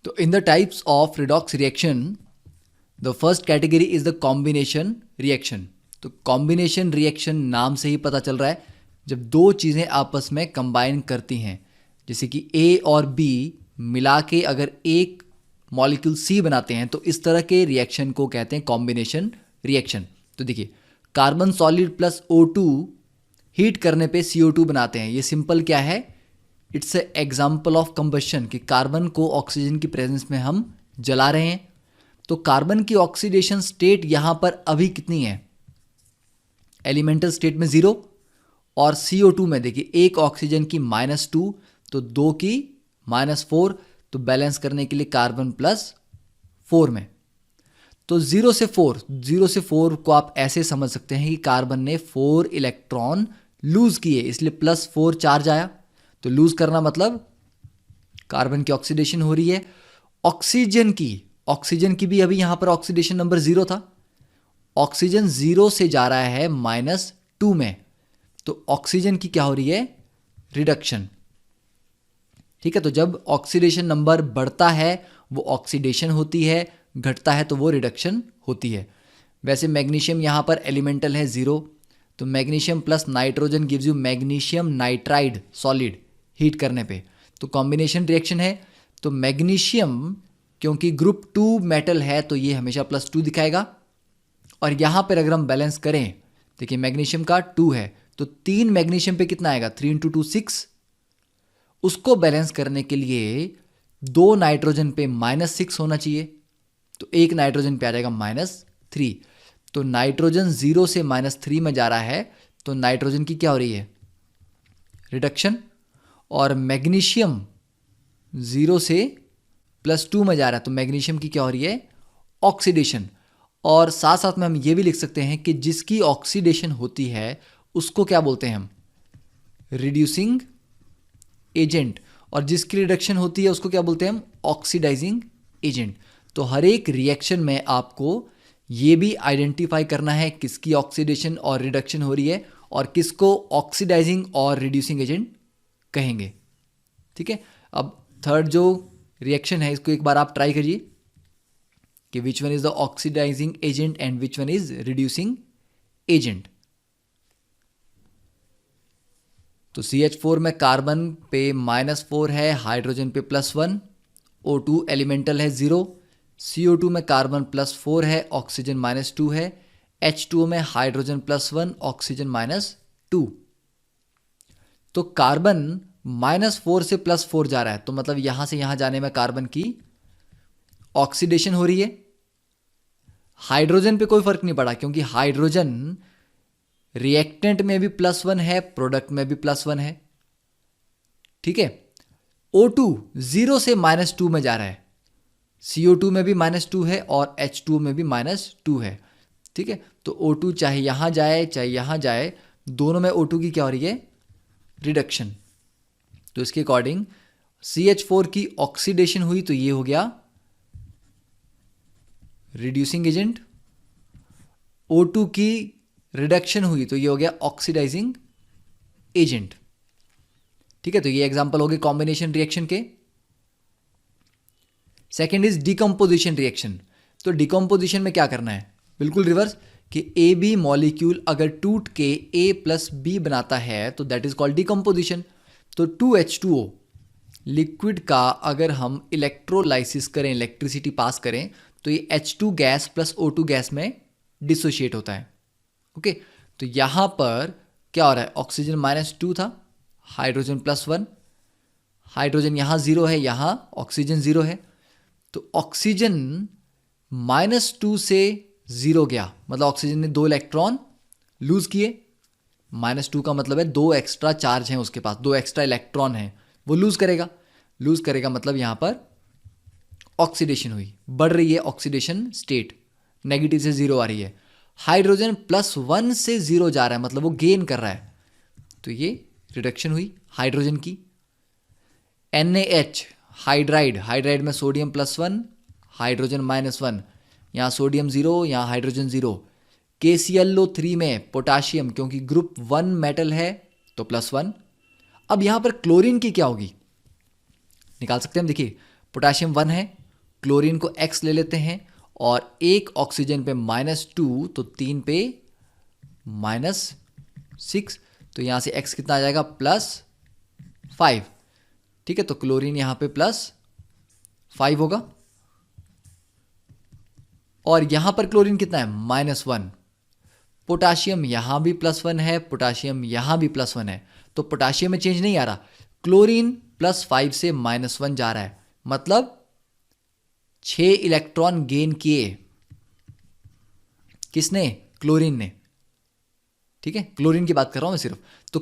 तो in the types of redox reaction the first category is the combination reaction. तो combination reaction नाम से ही पता चल रहा है जब दो चीज़ें आपस में कंबाइन करती हैं, जैसे कि ए और बी मिला के अगर एक मॉलिक्यूल सी बनाते हैं, तो इस तरह के रिएक्शन को कहते हैं कॉम्बिनेशन रिएक्शन। तो देखिए, carbon solid plus O2 heat करने पे CO2 बनाते हैं। ये सिंपल क्या है, it's a example of combustion, कि कार्बन को ऑक्सीजन की प्रेजेंस में हम जला रहे हैं। तो कार्बन की ऑक्सीडेशन स्टेट यहां पर अभी कितनी है, एलिमेंटल स्टेट में 0, और CO2 में देखिए एक ऑक्सीजन की -2 तो 2 की -4, तो बैलेंस करने के लिए कार्बन +4 में। तो 0 से 4 को आप ऐसे समझ सकते हैं कि कार्बन ने 4 इलेक्ट्रॉन लूज किए, इसलिए +4 चार्ज आया। तो लूज करना मतलब कार्बन की ऑक्सीडेशन हो रही है। ऑक्सीजन की भी अभी यहां पर ऑक्सीडेशन नंबर 0 था, ऑक्सीजन 0 से जा रहा है -2 में, तो ऑक्सीजन की क्या हो रही है, रिडक्शन। ठीक है, तो जब ऑक्सीडेशन नंबर बढ़ता है वो ऑक्सीडेशन होती है, घटता है तो वो रिडक्शन होती है। वैसे मैग्नीशियम यहाँ पर एलिमेंटल है 0, तो magnesium plus nitrogen gives you magnesium nitride solid heat करने पे, तो कॉम्बिनेशन रिएक्शन है। तो मैग्नीशियम क्योंकि ग्रुप 2 मेटल है तो ये हमेशा +2 दिखाएगा, और यहाँ पर अगर हम बैलेंस करें, देखिए मैग्नीशियम का 2 है तो 3 मैग्नीशियम पे कितना आएगा, 3 × 2 6। उसको बैलेंस करने के लिए 2 नाइट्रोजन पे -6 होना चाहिए, तो एक नाइट्रोजन पे आ जाएगा -3। तो नाइट्रोजन 0 से -3 में जा रहा है, तो नाइट्रोजन की क्या हो रही है, रिडक्शन। और मैग्नीशियम 0 से +2 में जा रहा है, तो मैग्नीशियम की क्या हो रही है, ऑक्सीडेशन। और साथ साथ में हम ये भी लिख सकते हैं कि जिसकी ऑक्सीडेशन होती है उसको क्या बोलते हैं हम, रिड्यूसिंग एजेंट, और जिसकी रिडक्शन होती है उसको क्या बोलते हैं हम, ऑक्सीडाइजिंग एजेंट। तो हर एक रिएक्शन में आपको ये भी आइडेंटिफाई करना है किसकी ऑक्सीडेशन और रिडक्शन हो रही है और किसको ऑक्सीडाइजिंग और रिड्यूसिंग एजेंट कहेंगे। ठीक है, अब थर्ड जो रिएक्शन है इसको एक बार आप ट्राई करिए कि which one is the oxidising agent and which one is reducing agent. तो CH4 में कार्बन पे -4 है, हाइड्रोजन पे +1, O2 एलिमेंटल है 0, CO2 में कार्बन +4 है, ऑक्सीजन -2 है, H2O में हाइड्रोजन +1, ऑक्सीजन -2। तो कार्बन -4 से +4 जा रहा है, तो मतलब यहां से यहां जाने में कार्बन की ऑक्सीडेशन हो रही है। हाइड्रोजन पे कोई फर्क नहीं पड़ा क्योंकि हाइड्रोजन रिएक्टेंट में भी +1 है, प्रोडक्ट में भी +1 है। ठीक है, O2 0 से -2 में जा रहा है, CO2 में भी -2 है और H2O में भी -2 है। ठीक है, तो O2 चाहे यहां जाए चाहे यहां जाए, दोनों में O2 की क्या हो रही है, रिडक्शन। तो इसके अकॉर्डिंग CH4 की ऑक्सीडेशन हुई तो ये हो गया रिड्यूसिंग एजेंट, O2 की रिडक्शन हुई तो ये हो गया ऑक्सीडाइजिंग एजेंट। ठीक है, तो ये एग्जांपल हो गए कॉम्बिनेशन रिएक्शन के। Second is decomposition reaction. तो डिकम्पोजिशन में क्या करना है, बिल्कुल रिवर्स, कि AB मॉलिक्यूल अगर टूट के A + B बनाता है तो दैट इज कॉल्ड डिकम्पोजिशन। तो 2H2O लिक्विड का अगर हम इलेक्ट्रोलाइसिस करें, इलेक्ट्रिसिटी पास करें, तो ये H2 gas plus O2 gas में डिसोशिएट होता है। ओके, तो यहां पर क्या हो रहा है, ऑक्सीजन -2 था, हाइड्रोजन +1, हाइड्रोजन यहां 0 है, यहां ऑक्सीजन 0 है, तो ऑक्सीजन -2 से 0 गया, मतलब ऑक्सीजन ने 2 इलेक्ट्रॉन लूज किए। -2 का मतलब है 2 एक्स्ट्रा चार्ज हैं उसके पास, 2 एक्स्ट्रा इलेक्ट्रॉन हैं, वो लूज करेगा मतलब यहां पर ऑक्सीडेशन हुई, बढ़ रही है ऑक्सीडेशन स्टेट, नेगेटिव से 0 आ रही है। हाइड्रोजन +1 से 0 जा रहा है, मतलब वो गेन कर रहा है, तो ये रिडक्शन हुई हाइड्रोजन की। NaH हाइड्राइड में सोडियम +1, हाइड्रोजन -1, यहाँ सोडियम 0, यहाँ हाइड्रोजन 0। KClO3 में पोटाशियम, क्योंकि ग्रुप 1 मेटल है तो +1। अब यहाँ पर क्लोरीन की क्या होगी, निकाल सकते हैं हम। देखिए पोटाशियम 1 है, क्लोरीन को x ले लेते हैं और एक ऑक्सीजन पे -2 तो 3 पे -6, तो यहां से x कितना आ जाएगा +5। ठीक है, तो क्लोरीन यहां पे +5 होगा और यहां पर क्लोरीन कितना है -1। पोटाशियम यहां भी +1 है, पोटाशियम यहां भी +1 है, तो पोटाशियम में चेंज नहीं आ रहा। क्लोरीन +5 से -1 जा रहा है, मतलब 6 इलेक्ट्रॉन गेन किए किसने, क्लोरीन ने। ठीक है, क्लोरीन की बात कर रहा हूं मैं सिर्फ। तो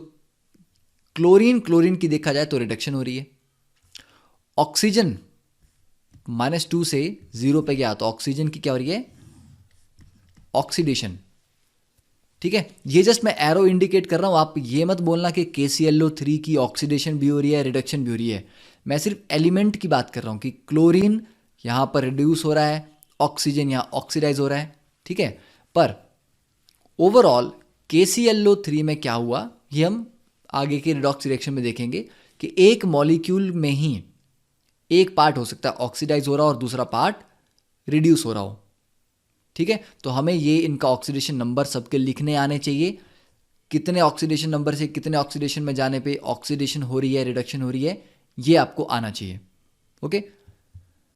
क्लोरीन की देखा जाए तो रिडक्शन हो रही है। ऑक्सीजन -2 से 0 पे गया तो ऑक्सीजन की क्या हो रही है, ऑक्सीडेशन। ठीक है, ये जस्ट मैं एरो इंडिकेट कर रहा हूं, आप ये मत बोलना कि KClO3 की ऑक्सीडेशन भी हो रही है, रिडक्शन भी हो रही है। मैं सिर्फ एलिमेंट की बात कर रहा हूं कि क्लोरीन यहां पर रिड्यूस हो रहा है, ऑक्सीजन यहां ऑक्सीडाइज हो रहा है। ठीक है, पर ओवरऑल KClO3 में क्या हुआ ये हम आगे के रिडॉक्स रिएक्शन में देखेंगे कि एक मॉलिक्यूल में ही एक पार्ट हो सकता है ऑक्सीडाइज हो रहा हो और दूसरा पार्ट रिड्यूस हो रहा हो। ठीक है, तो हमें ये इनका ऑक्सीडेशन नंबर सबके लिखने आने चाहिए, कितने ऑक्सीडेशन नंबर से कितने ऑक्सीडेशन में जाने पे ऑक्सीडेशन हो रही है, रिडक्शन हो रही है, ये आपको आना चाहिए। ओके,